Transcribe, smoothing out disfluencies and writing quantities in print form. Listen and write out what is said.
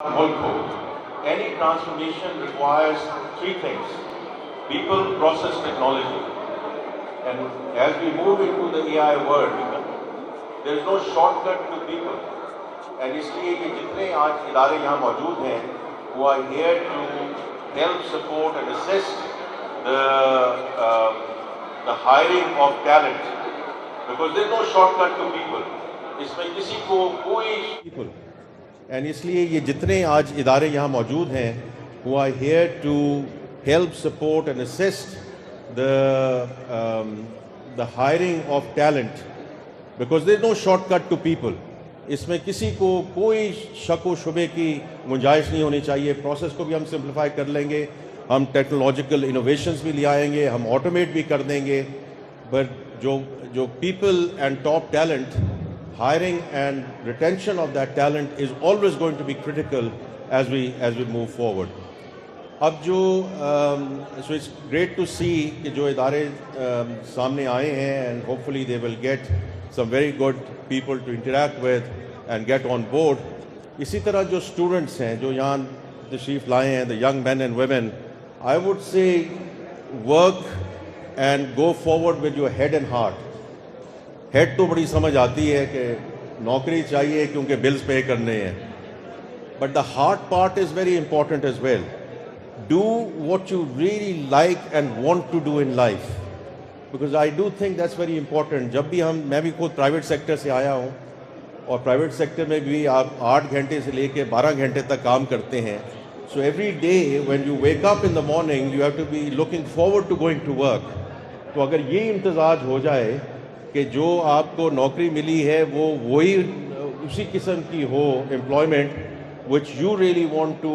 Any transformation requires three things: people, process, technology. And as we move into the AI world, there is no shortcut to people. And इसलिए ये जितने आज इदारे यहाँ मौजूद हैं, who are here to help, support and assist the hiring of talent, because there is no shortcut to people. इसमें किसी को कोई people. And इसलिए ये जितने आज इदारे यहाँ मौजूद हैं, who are here to help, support and assist the hiring of talent, because there is no shortcut to people. इसमें किसी को कोई शक व शुबे की गुंजाइश नहीं होनी चाहिए. प्रोसेस को भी हम सिंप्लीफाई कर लेंगे, हम टेक्नोलॉजिकल इनोवेशंस भी ले आएंगे, हम ऑटोमेट भी कर देंगे. बट जो people and top talent, hiring and retention of that talent is always going to be critical as we move forward. अब जो so it's great to see कि जो इदारे सामने आए हैं, and hopefully they will get some very good people to interact with and get on board. इसी तरह जो students हैं जो यहाँ तशरीफ लाए हैं, the young men and women, I would say work and go forward with your head and heart. Head तो बड़ी समझ आती है कि नौकरी चाहिए क्योंकि बिल्स पे करने हैं, but the hard part is very important as well. Do what you really like and want to do in life, because I do think that's very important. जब भी मैं भी खुद प्राइवेट सेक्टर से आया हूँ, और प्राइवेट सेक्टर में भी आप 8 घंटे से लेके 12 घंटे तक काम करते हैं. So every day when you wake up in the morning you have to be looking forward to going to work. तो अगर ये इम्तजाज हो जाए कि जो आपको नौकरी मिली है वो वही उसी किस्म की हो, employment which you really want to